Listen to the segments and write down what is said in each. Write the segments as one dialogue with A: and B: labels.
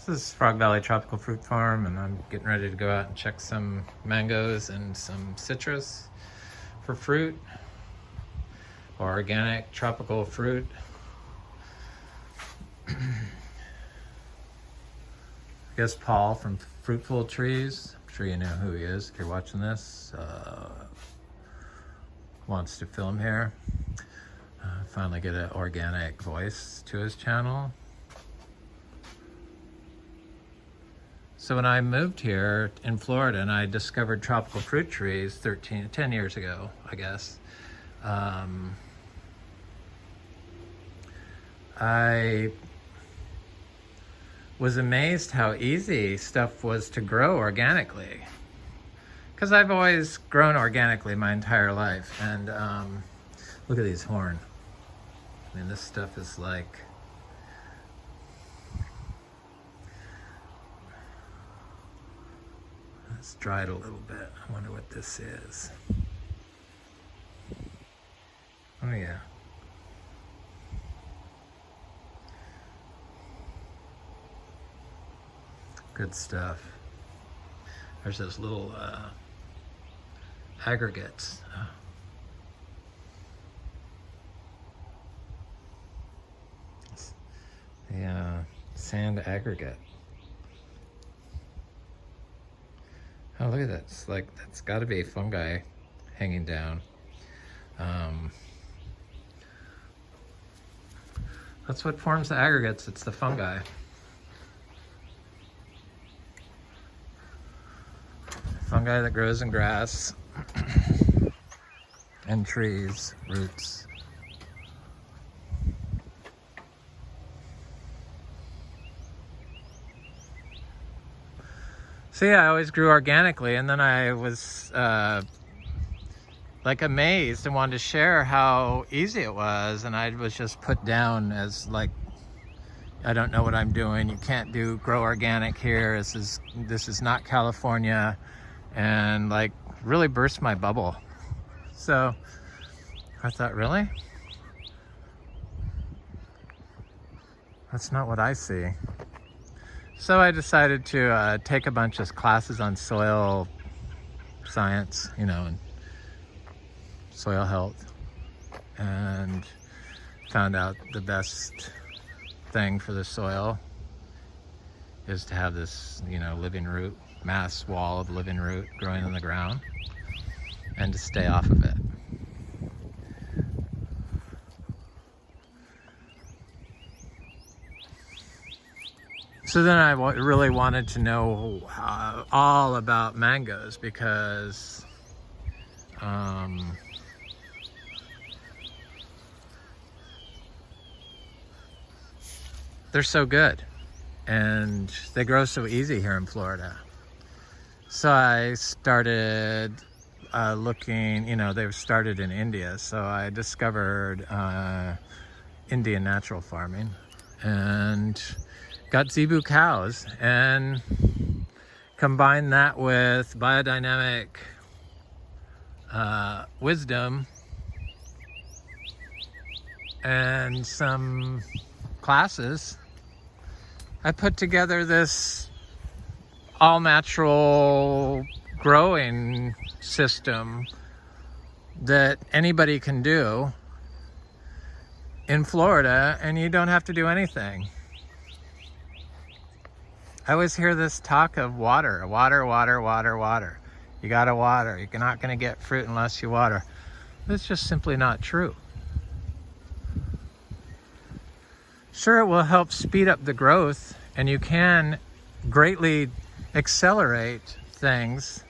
A: This is Frog Valley Tropical Fruit Farm, and I'm getting ready to go out and check some mangoes and some citrus for fruit, or organic tropical fruit. I guess Paul from Fruitful Trees, I'm sure you know who he is if you're watching this, wants to film here. Finally get an organic voice to his channel. So when I moved here in Florida and I discovered tropical fruit trees 10 years ago, I guess, I was amazed how easy stuff was to grow organically. Because I've always grown organically my entire life. And look at these horn. I mean, this stuff is like, it's dried a little bit. I wonder what this is. Oh yeah. Good stuff. There's those little aggregates. The sand aggregate. Oh, look at that. It's like, that's got to be fungi hanging down. That's what forms the aggregates. It's the fungi. Fungi that grows in grass and trees, roots. So yeah, I always grew organically, and then I was like amazed and wanted to share how easy it was, and I was just put down as like, I don't know what I'm doing. You can't grow organic here. This is not California, and like really burst my bubble. So I thought, really? That's not what I see. So I decided to take a bunch of classes on soil science, you know, and soil health, and found out the best thing for the soil is to have this, you know, living root, mass wall of living root growing in the ground, and to stay off of it. So then I really wanted to know all about mangoes, because they're so good and they grow so easy here in Florida. So I started looking, you know, they started in India. So I discovered Indian natural farming and got zebu cows, and combined that with biodynamic wisdom and some classes. I put together this all natural growing system that anybody can do in Florida, and you don't have to do anything. I always hear this talk of water. You gotta water. You're not gonna get fruit unless you water. That's just simply not true. Sure, it will help speed up the growth, and you can greatly accelerate things,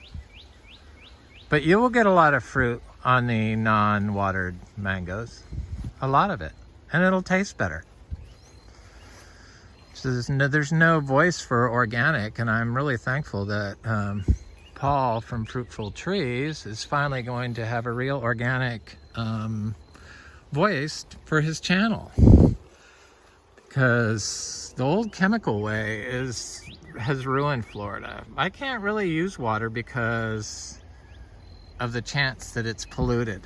A: but you will get a lot of fruit on the non-watered mangoes. A lot of it. And it'll taste better. So there's no voice for organic, and I'm really thankful that Paul from Fruitful Trees is finally going to have a real organic voice for his channel, because the old chemical way has ruined Florida. I can't really use water because of the chance that it's polluted.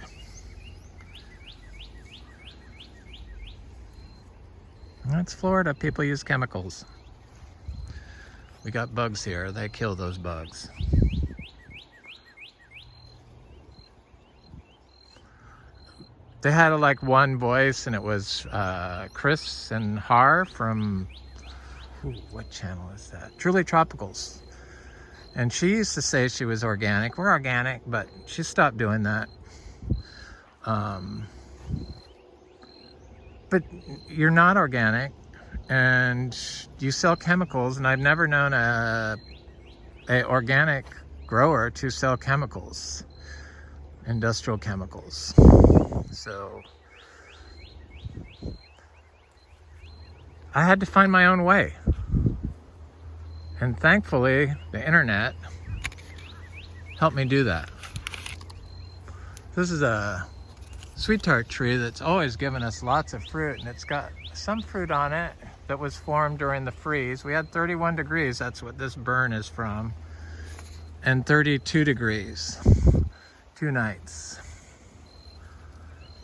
A: That's Florida. People use chemicals. We got bugs here. They kill those bugs. They had like one voice, and it was Chris and Har from, what channel is that? Truly Tropicals. And she used to say she was organic. We're organic, but she stopped doing that. But you're not organic, and you sell chemicals, and I've never known a organic grower to sell chemicals, industrial chemicals. So I had to find my own way. And thankfully, the internet helped me do that. This is a sweet tart tree that's always given us lots of fruit, and it's got some fruit on it that was formed during the freeze. We had 31 degrees, that's what this burn is from, and 32 degrees, 2 nights.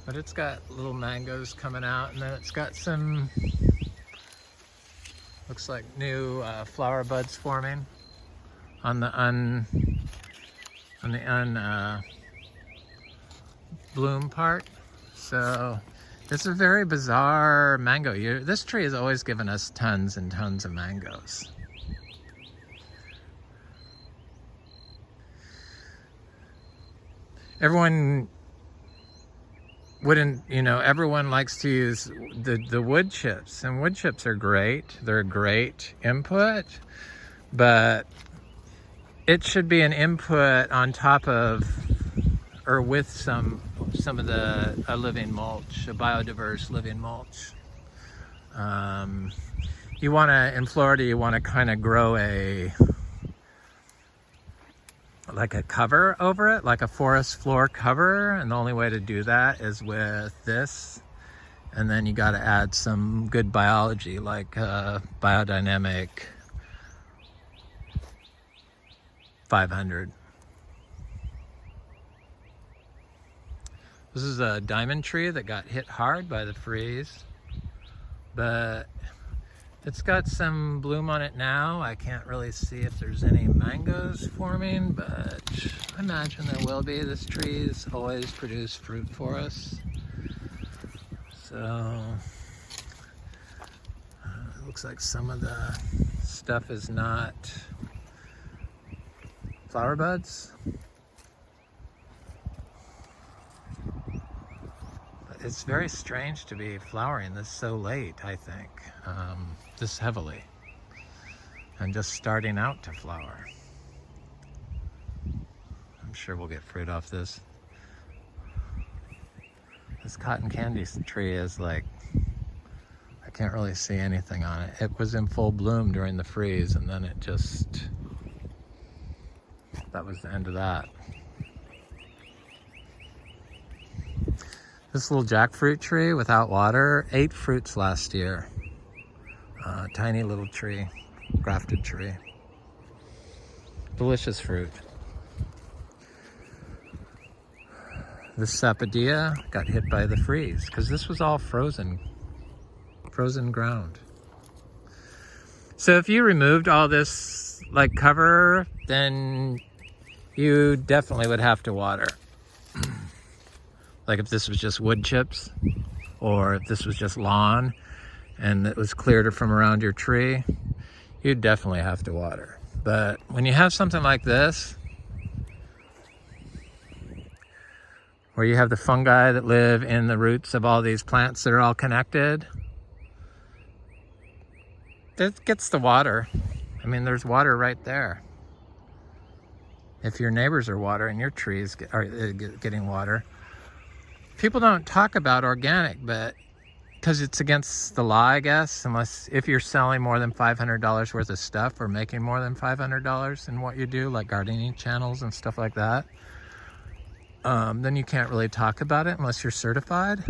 A: But it's got little mangoes coming out, and then it's got some, looks like new flower buds forming on the bloom part. So it's a very bizarre mango year. This tree has always given us tons and tons of mangoes. Everyone wouldn't, everyone likes to use the wood chips, and wood chips are great. They're a great input, but it should be an input on top of or with some of the living mulch, a biodiverse living mulch. You want to, in Florida, you want to kind of grow like a cover over it, like a forest floor cover, and the only way to do that is with this. And then you got to add some good biology, like biodynamic 500. This is a diamond tree that got hit hard by the freeze, but it's got some bloom on it now. I can't really see if there's any mangoes forming, but I imagine there will be. This tree's always produced fruit for us. So it looks like some of the stuff is not flower buds. But it's very strange to be flowering this so late, I think. This heavily, and just starting out to flower. I'm sure we'll get fruit off this. This cotton candy tree is like, I can't really see anything on it. It was in full bloom during the freeze, and then it just, that was the end of that. This little jackfruit tree without water, 8 fruits last year. Tiny little tree, grafted tree. Delicious fruit. This sapodilla got hit by the freeze because this was all frozen ground. So if you removed all this like cover, then you definitely would have to water. Like if this was just wood chips, or if this was just lawn and it was cleared from around your tree, you'd definitely have to water. But when you have something like this, where you have the fungi that live in the roots of all these plants that are all connected, it gets the water. I mean, there's water right there. If your neighbors are watering, your trees are getting water. People don't talk about organic, but because it's against the law, I guess, unless if you're selling more than $500 worth of stuff or making more than $500 in what you do, like gardening channels and stuff like that, then you can't really talk about it unless you're certified.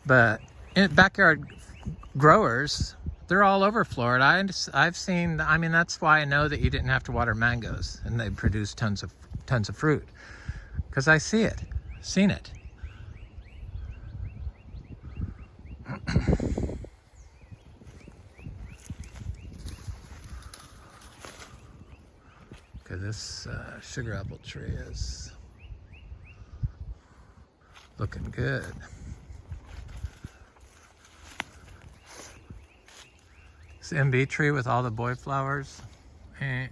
A: But backyard growers, they're all over Florida. I've seen, I mean, that's why I know that you didn't have to water mangoes and they produce tons of fruit, because I see it, seen it. This sugar apple tree is looking good. This MB tree with all the boy flowers. No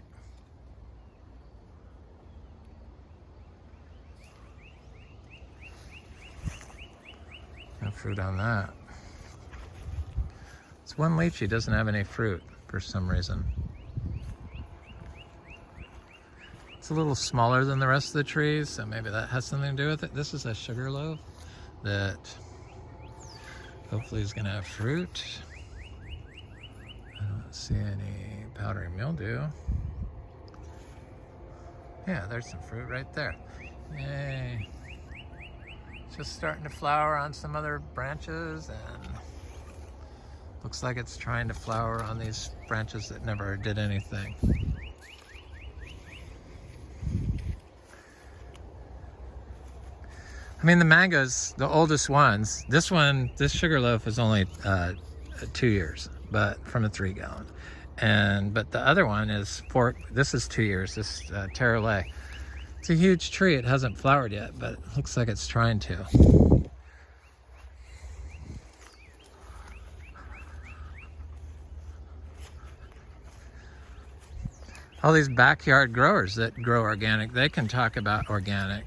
A: fruit on that. This one lychee doesn't have any fruit for some reason. It's a little smaller than the rest of the trees, so maybe that has something to do with it. This is a sugar loaf that hopefully is going to have fruit. I don't see any powdery mildew. Yeah, there's some fruit right there. Yay. Just starting to flower on some other branches, and looks like it's trying to flower on these branches that never did anything. I mean, the mangoes, the oldest ones, this sugar loaf is only 2 years, but from a 3-gallon. But the other one is this is 2 years, this Terrelay. It's a huge tree. It hasn't flowered yet, but it looks like it's trying to. All these backyard growers that grow organic, they can talk about organic.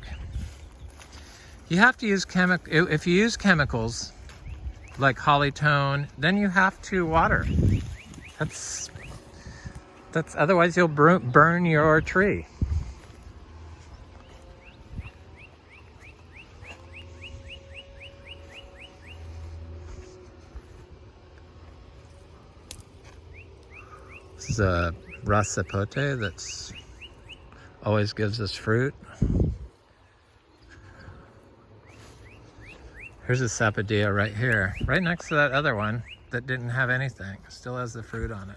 A: You have to use if you use chemicals like hollytone, then you have to water. That's otherwise you'll burn your tree. This is a rasapote that's always gives us fruit. Here's a sapodilla right here, right next to that other one that didn't have anything. Still has the fruit on it.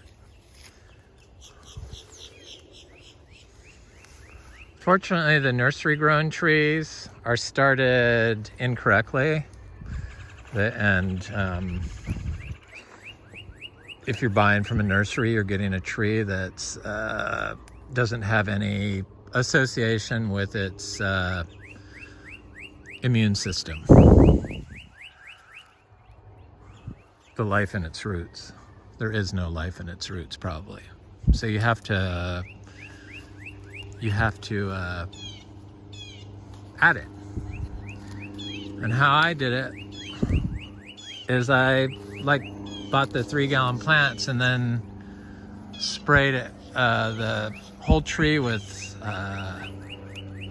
A: Fortunately, the nursery grown trees are started incorrectly. And if you're buying from a nursery, you're getting a tree that doesn't have any association with its immune system. The life in its roots. There is no life in its roots, probably. So you have to add it. And how I did it is I bought the 3-gallon plants and then sprayed it the whole tree with a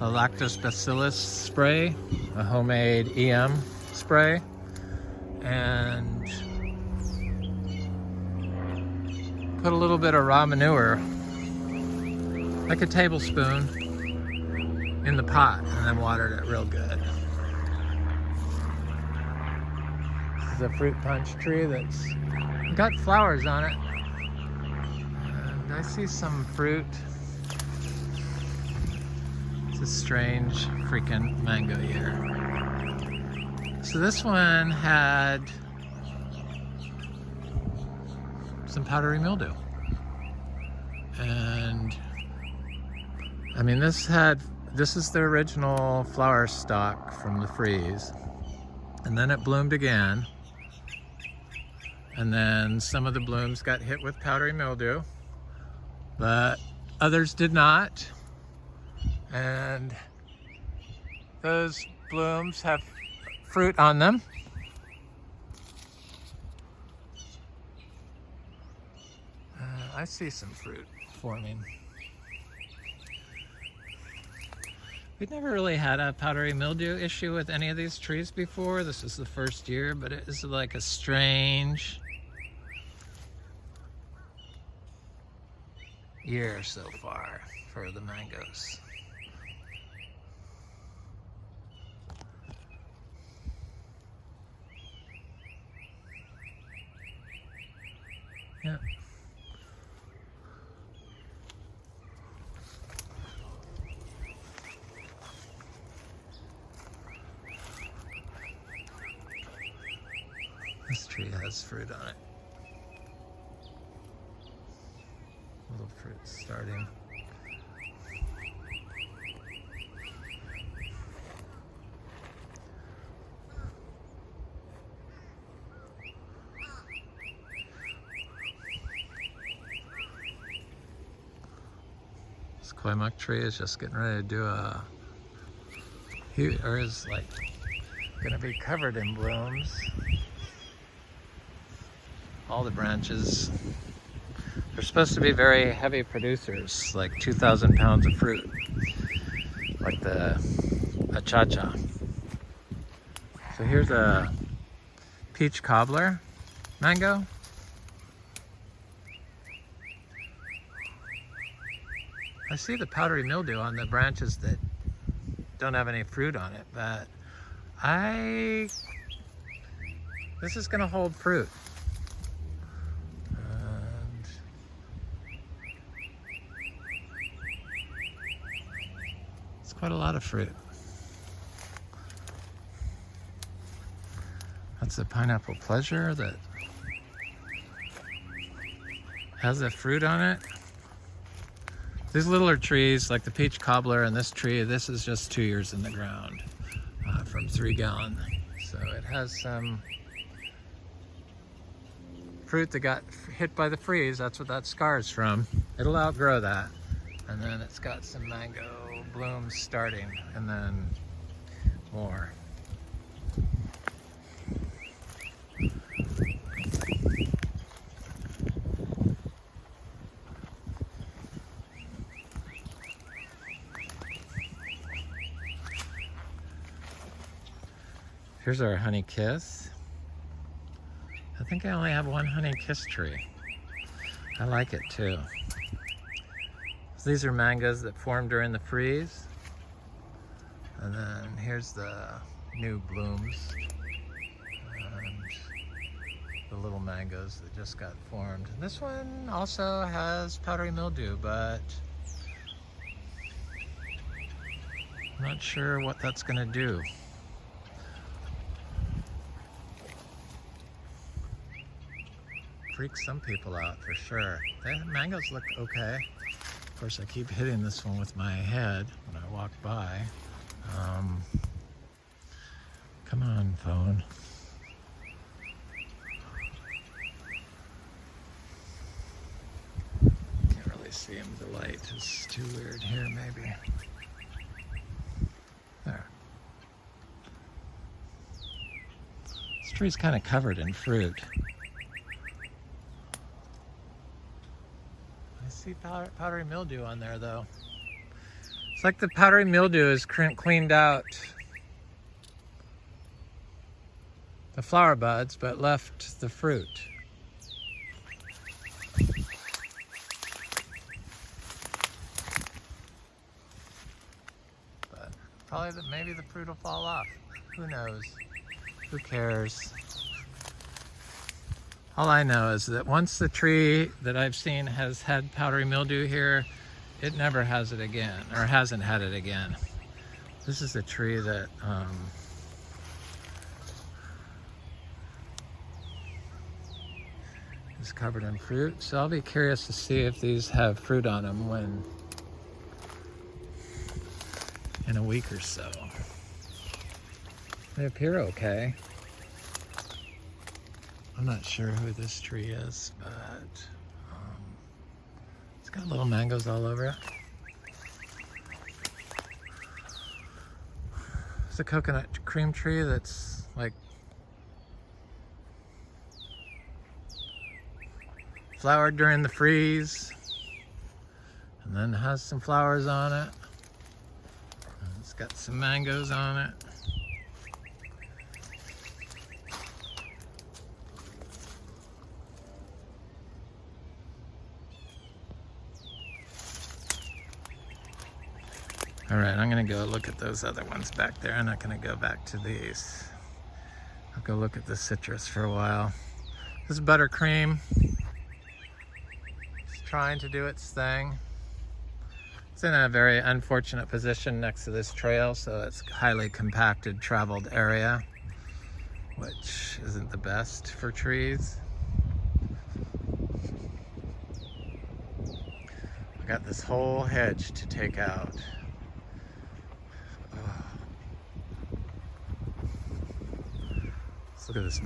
A: lactobacillus spray, a homemade EM spray, and put a little bit of raw manure, like a tablespoon, in the pot, and then watered it real good. This is a fruit punch tree that's got flowers on it. And I see some fruit. It's a strange freaking mango year. So this one had some powdery mildew. And I mean, this is the original flower stalk from the freeze. And then it bloomed again. And then some of the blooms got hit with powdery mildew, but others did not. And those blooms have fruit on them. I see some fruit forming. We've never really had a powdery mildew issue with any of these trees before. This is the first year, but it is like a strange year so far for the mangoes. Yeah. This tree has fruit on it. Little fruit starting. Koi muck tree is just getting ready to do a huge, or is like gonna be covered in blooms. All the branches. They're supposed to be very heavy producers, like 2,000 pounds of fruit, like the achacha. So here's a peach cobbler mango. I see the powdery mildew on the branches that don't have any fruit on it, but this is gonna hold fruit. And it's quite a lot of fruit. That's a pineapple pleasure that has a fruit on it. These littler trees, like the peach cobbler and this tree, this is just 2 years in the ground from 3 gallon. So it has some fruit that got hit by the freeze. That's what that scar is from. It'll outgrow that. And then it's got some mango blooms starting, and then more. Here's our honey kiss. I think I only have one honey kiss tree. I like it too. So these are mangoes that formed during the freeze. And then here's the new blooms. And the little mangoes that just got formed. And this one also has powdery mildew, but I'm not sure what that's gonna do. Freaks some people out for sure. The mangoes look okay. Of course, I keep hitting this one with my head when I walk by. Come on, phone. Can't really see him. The light is too weird here, maybe. There. This tree's kind of covered in fruit. See powdery mildew on there though. It's like the powdery mildew is cleaned out the flower buds but left the fruit. But probably maybe the fruit will fall off. Who knows? Who cares? All I know is that once the tree that I've seen has had powdery mildew here, it never has it again, or hasn't had it again. This is a tree that is covered in fruit, so I'll be curious to see if these have fruit on them in a week or so. They appear okay. I'm not sure who this tree is, but it's got little mangoes all over it. It's a coconut cream tree that's like flowered during the freeze and then has some flowers on it. It's got some mangoes on it. All right, I'm gonna go look at those other ones back there. I'm not gonna go back to these. I'll go look at the citrus for a while. This is buttercream. It's trying to do its thing. It's in a very unfortunate position next to this trail, so it's a highly compacted, traveled area, which isn't the best for trees. I got this whole hedge to take out. Look at this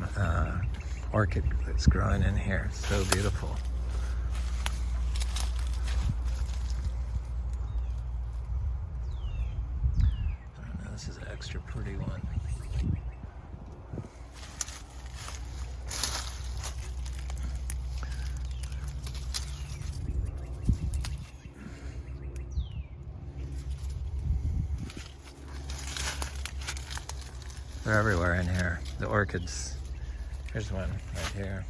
A: orchid that's growing in here. It's so beautiful. pretty one. They're everywhere in here. The orchids. Here's one right here.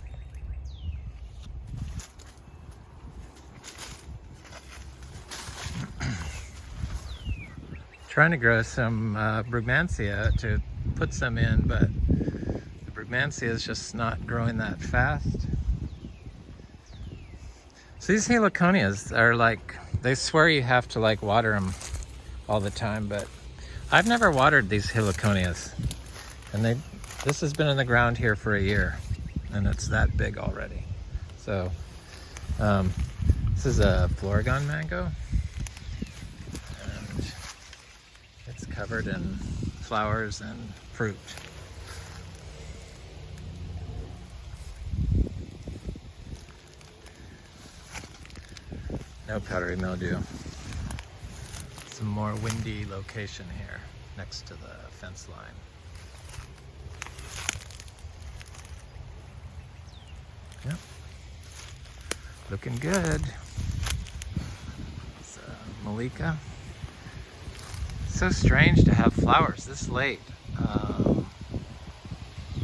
A: Trying to grow some brugmansia to put some in, but the brugmansia is just not growing that fast. So these heliconias are like, they swear you have to like water them all the time, but I've never watered these heliconias. And this has been in the ground here for a year, and it's that big already. So this is a Florigon mango, and it's covered in flowers and fruit. No powdery mildew. Some more windy location here next to the fence line. Yep, looking good. It's Malika. So strange to have flowers this late.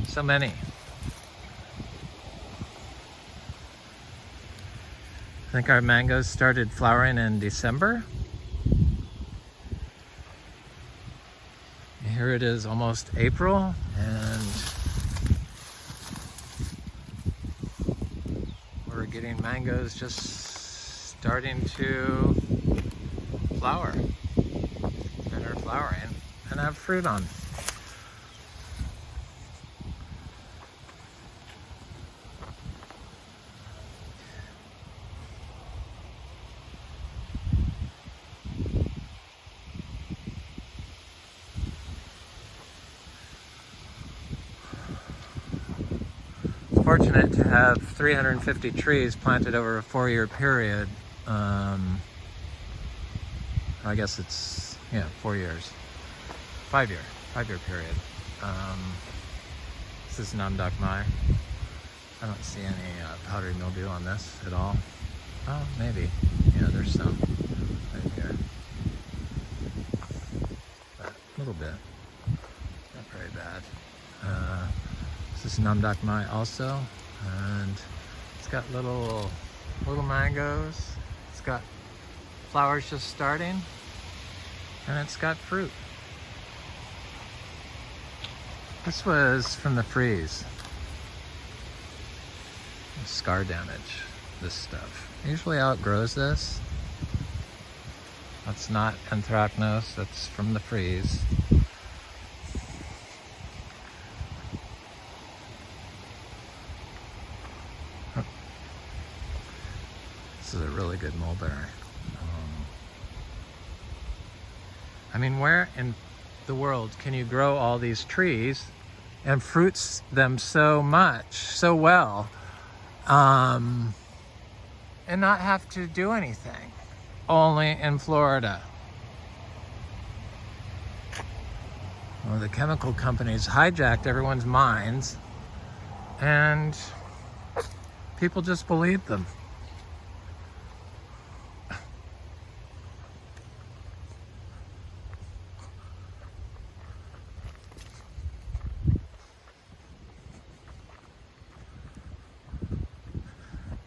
A: So many. I think our mangoes started flowering in December. Here it is almost April, and we're getting mangoes just starting to flower and are flowering and have fruit on. Fortunate to have 350 trees planted over a 4-year period. I guess it's, yeah, 4 years. 5-year period. This is Namdak Mai. I don't see any powdery mildew on this at all. Oh, maybe. Yeah, there's some right here. But a little bit. Not very bad. This is Namdak Mai also, and it's got little mangoes. It's got flowers just starting, and it's got fruit. This was from the freeze. Scar damage, this stuff. Usually outgrows this. That's not anthracnose, that's from the freeze. This is a really good mulberry. I mean, where in the world can you grow all these trees and fruits them so much, so well, and not have to do anything? Only in Florida. Well, the chemical companies hijacked everyone's minds, and people just believed them.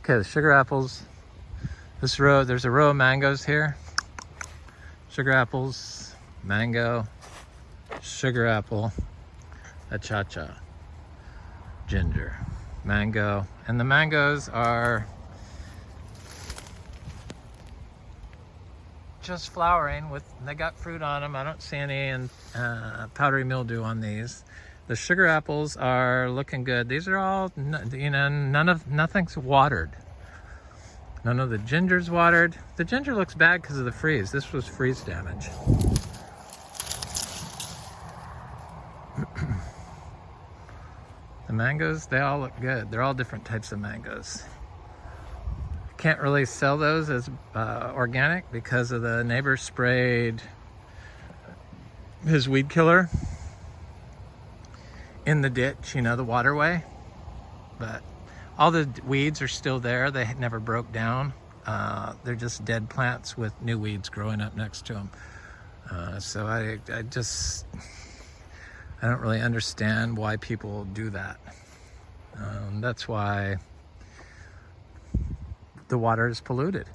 A: Okay, the sugar apples. This row, there's a row of mangoes here. Sugar apples, mango, sugar apple, achacha, ginger, mango. And the mangoes are just flowering with, they got fruit on them. I don't see any powdery mildew on these. The sugar apples are looking good. These are all, you know, nothing's watered. None of the ginger's watered. The ginger looks bad because of the freeze. This was freeze damage. The mangoes, they all look good. They're all different types of mangoes. Can't really sell those as organic because of the neighbor sprayed his weed killer in the ditch, you know, the waterway. But all the weeds are still there. They never broke down. They're just dead plants with new weeds growing up next to them. So I don't really understand why people do that. That's why the water is polluted.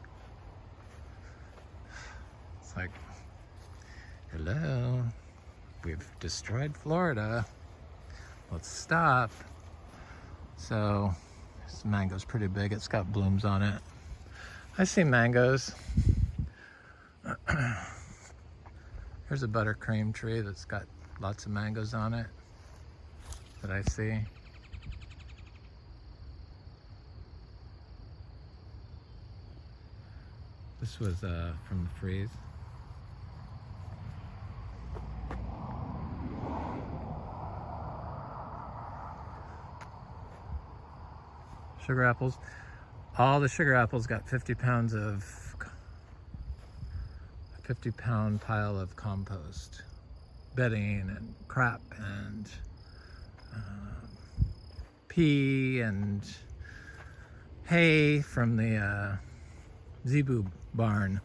A: It's like, hello, we've destroyed Florida. Let's stop. So this mango's pretty big. It's got blooms on it. I see mangoes. Here's a buttercream tree that's got lots of mangoes on it that I see. This was from the freeze. Sugar apples. All the sugar apples got 50 pounds of, a 50-pound pile of compost, bedding and crap and pea and hay from the zebu barn.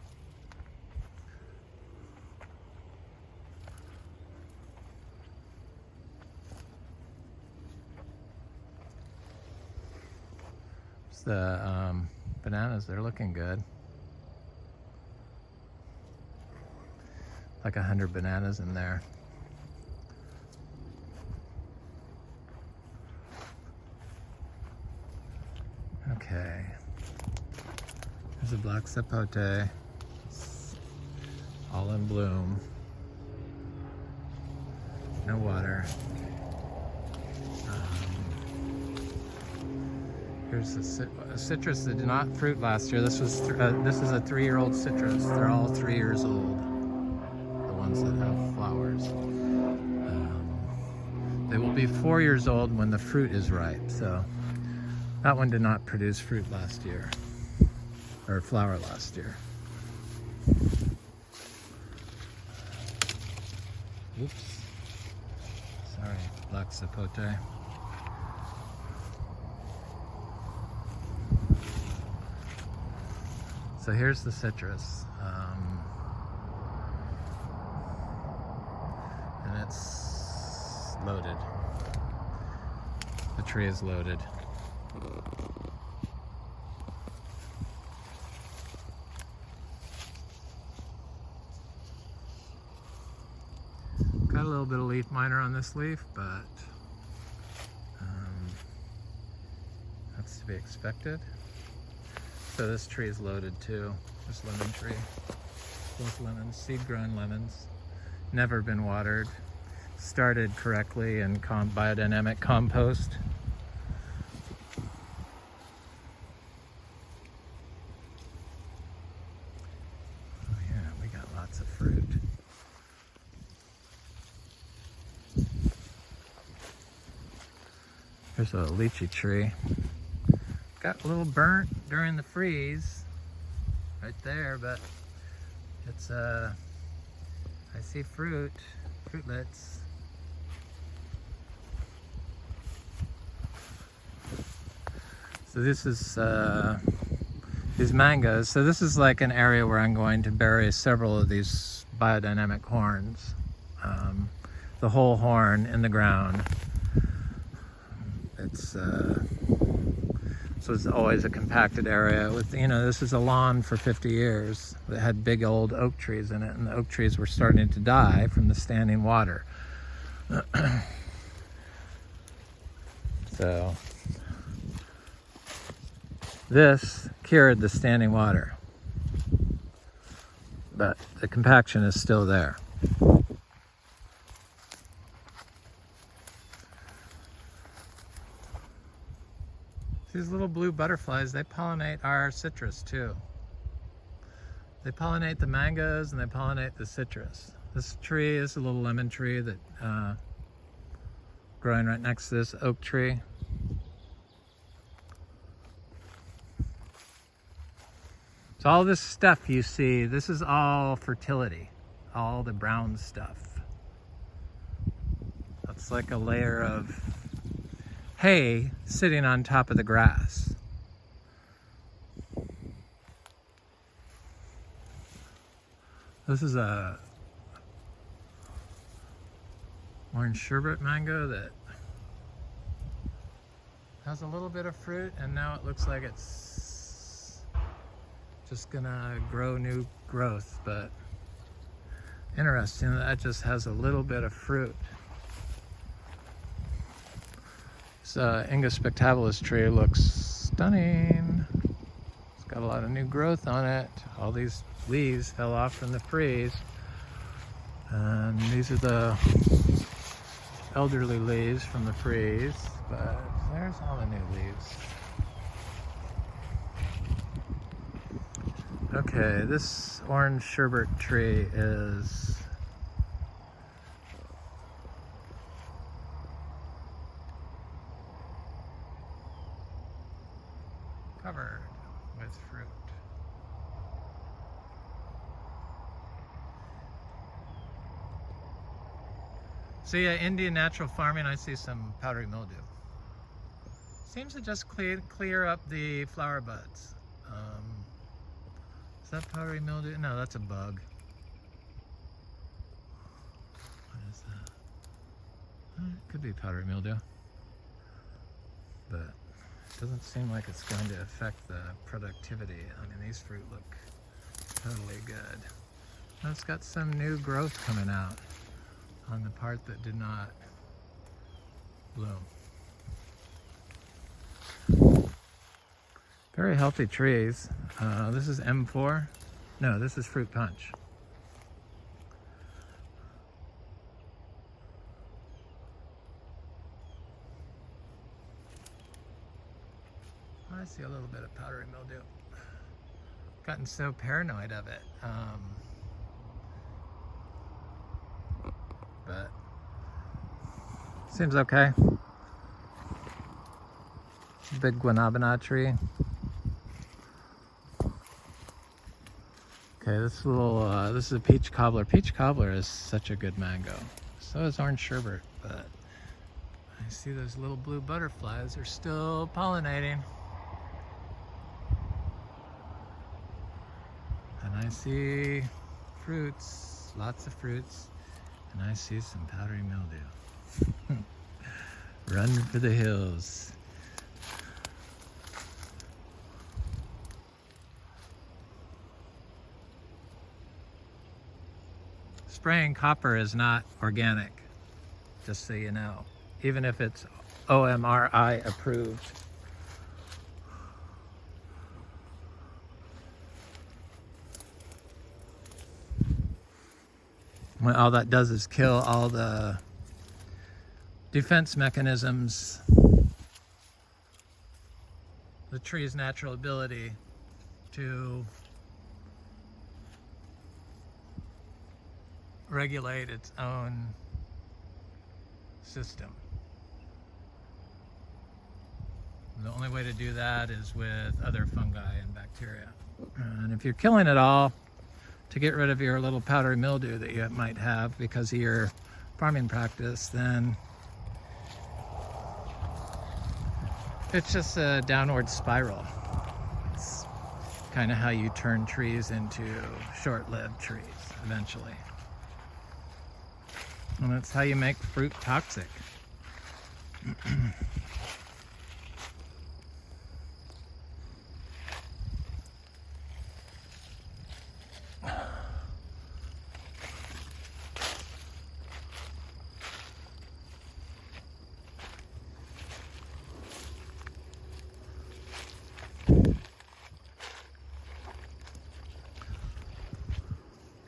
A: The bananas, they're looking good. Like 100 bananas in there. Okay. There's a black sapote. It's all in bloom. No water. Here's a citrus that did not fruit last year. This is a 3-year-old citrus. They're all 3 years old. The ones that have flowers. They will be 4 years old when the fruit is ripe. So that one did not produce fruit last year, or flower last year. Oops. Sorry, black sapote. So here's the citrus, and it's loaded. The tree is loaded. Got a little bit of leaf miner on this leaf, but that's to be expected. So this tree is loaded too, this lemon tree. Both lemons, seed-grown lemons. Never been watered. Started correctly in biodynamic compost. Oh yeah, we got lots of fruit. Here's a lychee tree. Got a little burnt during the freeze right there, but it's I see fruitlets. So this is these mangoes. So this is like an area where I'm going to bury several of these biodynamic horns. The whole horn in the ground. So it's always a compacted area with, you know, this is a lawn for 50 years that had big old oak trees in it, and the oak trees were starting to die from the standing water. So this cured the standing water, but the compaction is still there. These little blue butterflies, they pollinate our citrus too. They pollinate the mangoes and they pollinate the citrus. This tree is a little lemon tree that growing right next to this oak tree. So all this stuff you see, this is all fertility, all the brown stuff. It's like a layer of hay sitting on top of the grass. This is a orange sherbet mango that has a little bit of fruit, and now it looks like it's just gonna grow new growth, but interesting that just has a little bit of fruit. This Ingus spectabilis tree looks stunning. It's got a lot of new growth on it. All these leaves fell off from the freeze, and these are the elderly leaves from the freeze, but there's all the new leaves. Okay, this orange sherbet tree is covered with fruit. So yeah, Indian natural farming, I see some powdery mildew. Seems to just clear up the flower buds. Is that powdery mildew? No, that's a bug. What is that? It could be powdery mildew, but it doesn't seem like it's going to affect the productivity. I mean, these fruit look totally good. And it's got some new growth coming out on the part that did not bloom. Very healthy trees. This is M4. No, this is fruit punch. I see a little bit of powdery mildew. Gotten so paranoid of it. But seems okay. Big guanabana tree. Okay, this little, this is a peach cobbler. Peach cobbler is such a good mango. So is orange sherbet, but I see those little blue butterflies are still pollinating. And I see fruits, lots of fruits, and I see some powdery mildew. Run for the hills. Spraying copper is not organic, just so you know, even if it's OMRI approved. When all that does is kill all the defense mechanisms, the tree's natural ability to regulate its own system. The only way to do that is with other fungi and bacteria. And if you're killing it all to get rid of your little powdery mildew that you might have because of your farming practice, then it's just a downward spiral. It's kind of how you turn trees into short-lived trees eventually. And that's how you make fruit toxic.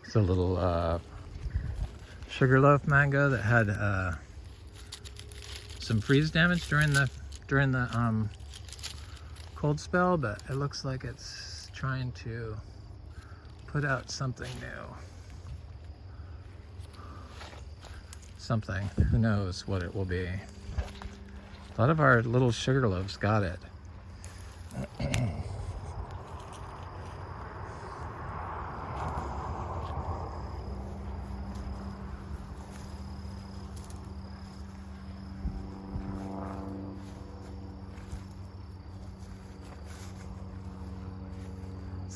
A: It's a little sugarloaf mango that had some freeze damage during the cold spell, but it looks like it's trying to put out something new. Something, who knows what it will be. A lot of our little sugarloaves got it.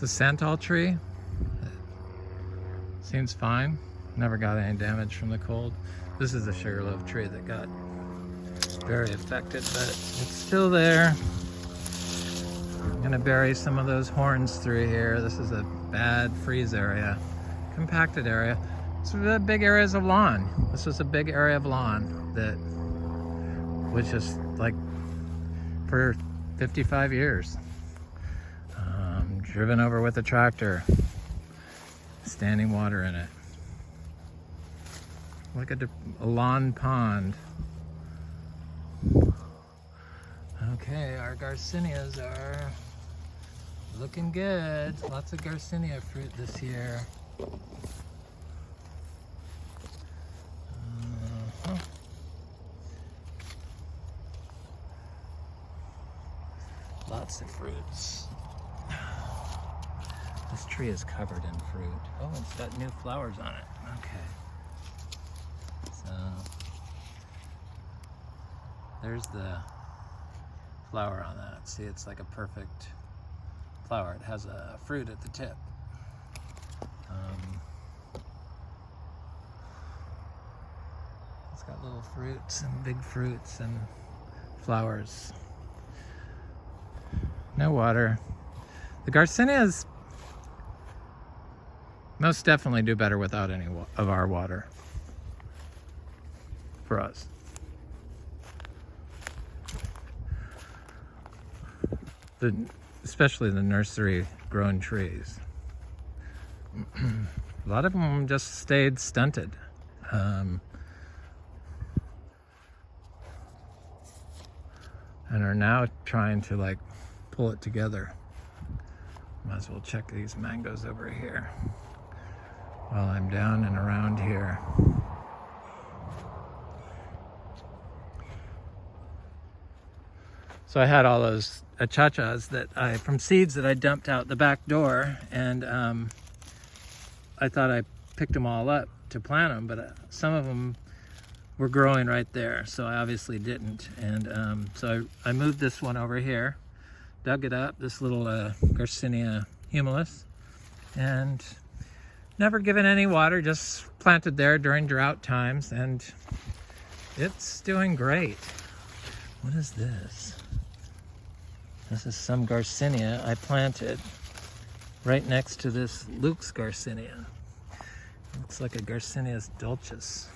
A: It's a santal tree. Seems fine. Never got any damage from the cold. This is a sugarloaf tree that got very affected, but it's still there. I'm gonna bury some of those horns through here. This is a bad freeze area, compacted area. It's big areas of lawn. This was a big area of lawn that was just like for 55 years. Driven over with a tractor, standing water in it. Like a lawn pond. Okay, our garcinias are looking good. Lots of garcinia fruit this year. Lots of fruits. This tree is covered in fruit. Oh, it's got new flowers on it. Okay. So, there's the flower on that. See, it's like a perfect flower. It has a fruit at the tip. It's got little fruits and big fruits and flowers. No water. The garcinias most definitely do better without any of our water for us. Especially the nursery grown trees. A lot of them just stayed stunted. And are now trying to like pull it together. Might as well check these mangoes over here while I'm down and around here. So I had all those achachas from seeds that I dumped out the back door, and I thought I picked them all up to plant them, but some of them were growing right there, so I obviously didn't. And so I moved this one over here, dug it up, this little Garcinia humilis, and never given any water, just planted there during drought times, and it's doing great. What is this? This is some Garcinia I planted right next to this Luke's Garcinia. Looks like a Garcinia dulcis.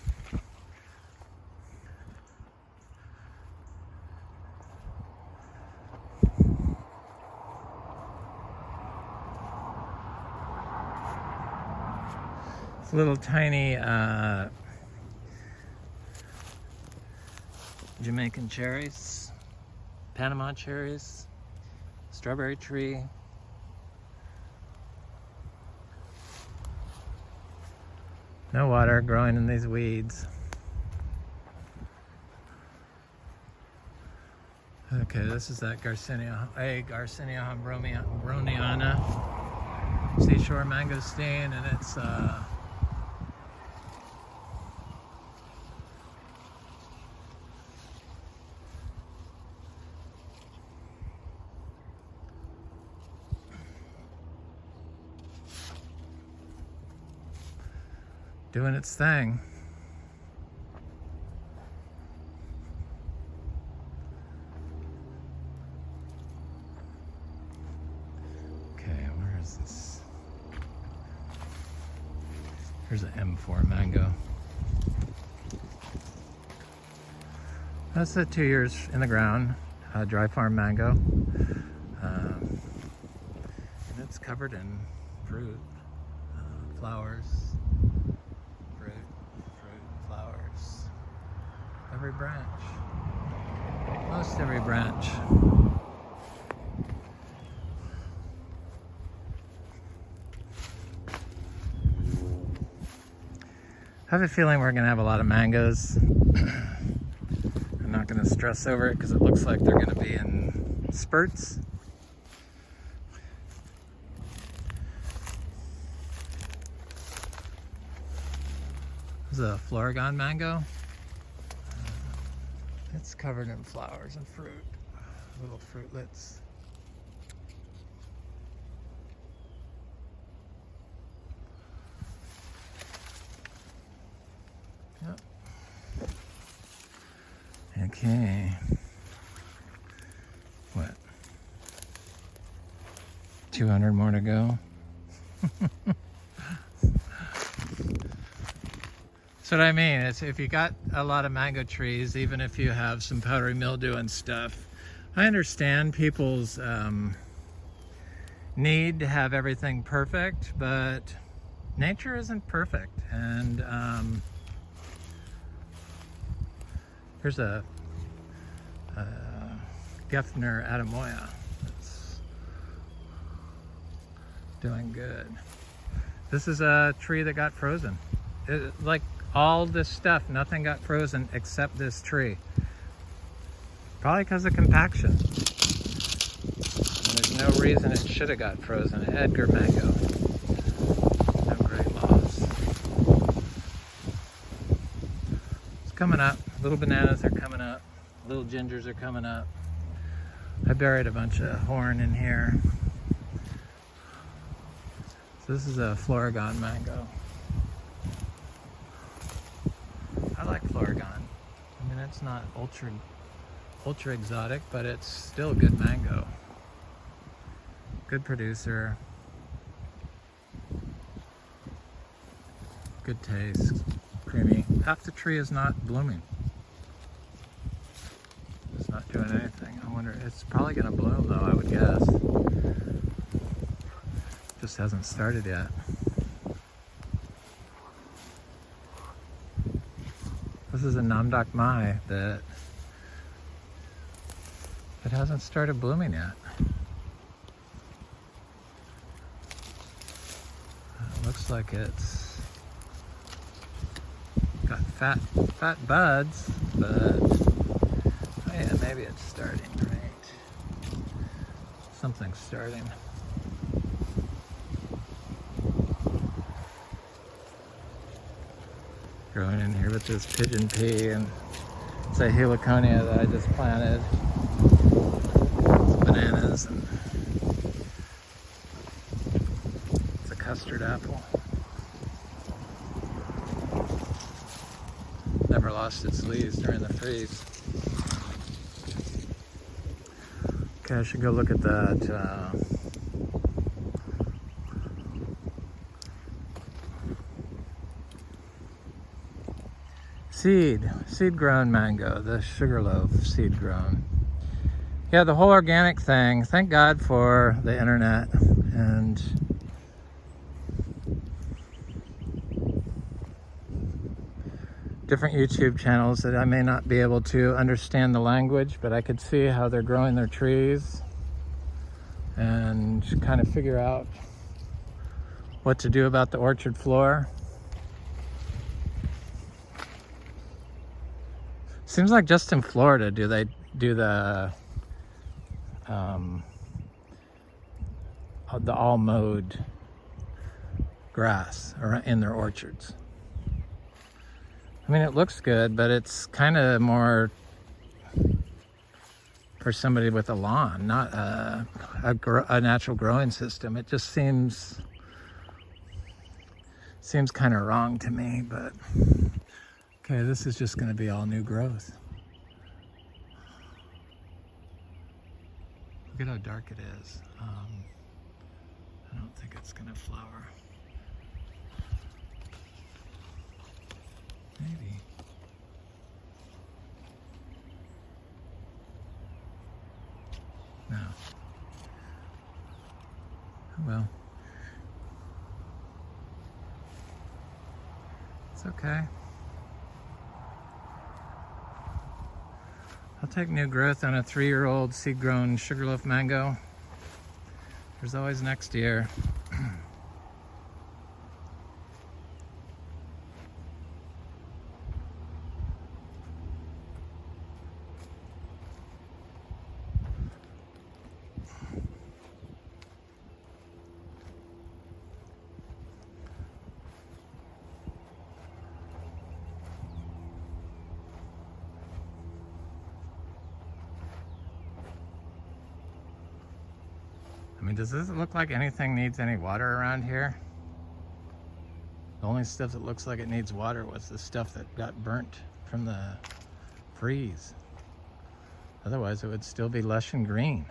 A: It's little tiny Jamaican cherries, Panama cherries, strawberry tree. No water, growing in these weeds. Okay, this is that Garcinia, Garcinia browniana, seashore mangosteen, and it's doing its thing. Okay, where is this? Here's an M4 mango. That's a 2 years in the ground, dry farm mango. And it's covered in fruit, flowers. Flowers. Every branch. Most every branch. I have a feeling we're going to have a lot of mangoes. I'm not going to stress over it because it looks like they're going to be in spurts. This is a Florigon mango. It's covered in flowers and fruit, little fruitlets. Yep. Okay. What? 200 more to go. So what I mean is, if you got a lot of mango trees, even if you have some powdery mildew and stuff, I understand people's need to have everything perfect, but nature isn't perfect. And here's a Gefner Adamoya that's doing good. This is a tree that got frozen. Like all this stuff, nothing got frozen except this tree. Probably because of compaction. And there's no reason it should have got frozen. Edgar mango. No great loss. It's coming up. Little bananas are coming up. Little gingers are coming up. I buried a bunch of horn in here. So this is a Floragon mango. I like Floragon. I mean, it's not ultra exotic, but it's still a good mango. Good producer. Good taste. Creamy. Half the tree is not blooming. It's not doing anything. I wonder, it's probably gonna bloom though, I would guess. Just hasn't started yet. This is a Namdak Mai that it hasn't started blooming yet. It looks like it's got fat buds, but oh yeah, maybe it's starting, right? Something's starting. Growing in here with this pigeon pea, and it's a heliconia that I just planted. Bananas, and it's a custard apple. Never lost its leaves during the freeze. Okay, I should go look at that. Seed grown mango, the sugarloaf seed grown. Yeah, the whole organic thing, thank God for the internet and different YouTube channels that I may not be able to understand the language, but I could see how they're growing their trees and kind of figure out what to do about the orchard floor. Seems like just in Florida do they do the all mowed grass in their orchards. I mean, it looks good, but it's kind of more for somebody with a lawn, not a natural growing system. It just seems kind of wrong to me, but okay, this is just going to be all new growth. Look at how dark it is. I don't think it's going to flower. Maybe. No. Oh well. It's okay. I'll take new growth on a 3-year-old seed-grown sugarloaf mango. There's always next year. I mean, does this look like anything needs any water around here? The only stuff that looks like it needs water was the stuff that got burnt from the freeze. Otherwise, it would still be lush and green.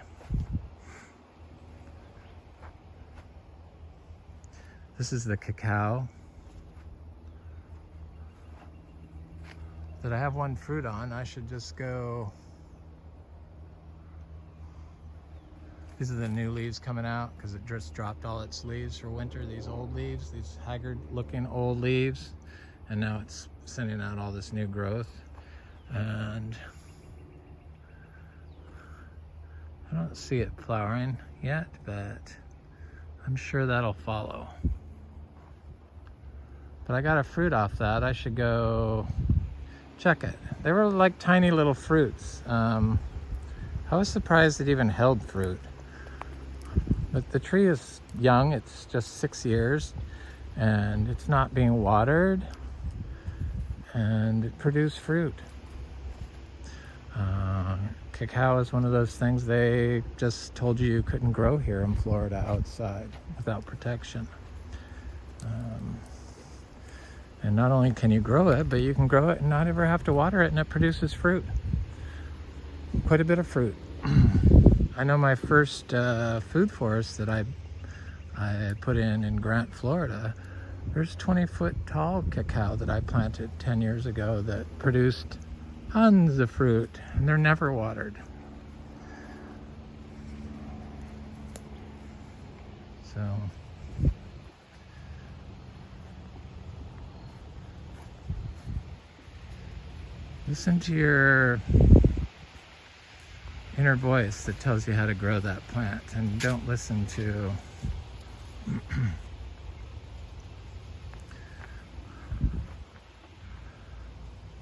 A: This is the cacao that I have one fruit on. I should just go. These are the new leaves coming out because it just dropped all its leaves for winter. These old leaves, these haggard looking old leaves. And now it's sending out all this new growth. And I don't see it flowering yet, but I'm sure that'll follow. But I got a fruit off that. I should go check it. They were like tiny little fruits. I was surprised it even held fruit. But the tree is young, it's just 6 years, and it's not being watered, and it produced fruit. Cacao is one of those things they just told you couldn't grow here in Florida outside without protection. And not only can you grow it, but you can grow it and not ever have to water it, and it produces fruit. Quite a bit of fruit. I know my first food forest that I put in Grant, Florida, there's 20-foot tall cacao that I planted 10 years ago that produced tons of fruit, and they're never watered. So listen to your inner voice that tells you how to grow that plant, and don't listen to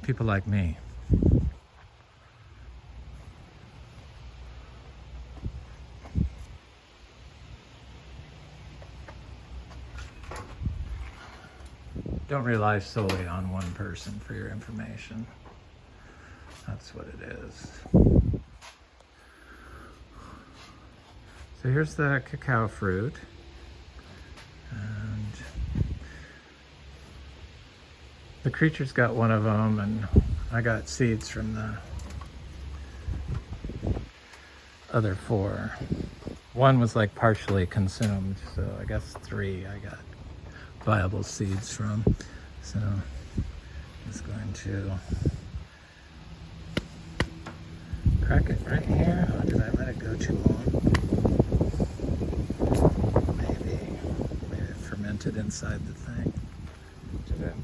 A: people like me. Don't rely solely on one person for your information. That's what it is. So here's the cacao fruit, and the creature's got one of them, and I got seeds from the other 4. One was like partially consumed, so I guess 3 I got viable seeds from. So I'm just going to crack it right here. Oh, did I let it go too long? Maybe it fermented inside the thing. Did it?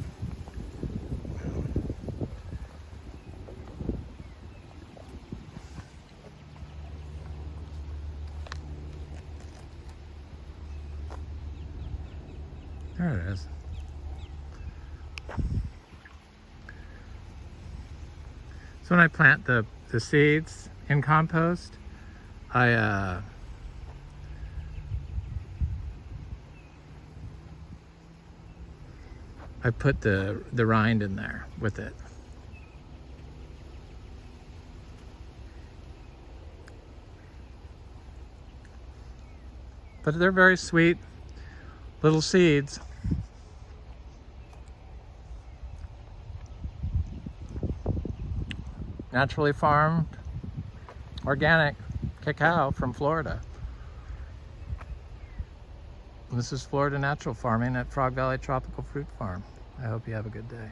A: There it is. So when I plant the seeds in compost, I put the rind in there with it. But they're very sweet little seeds. Naturally farmed, organic cacao from Florida. This is Florida Natural Farming at Frog Valley Tropical Fruit Farm. I hope you have a good day.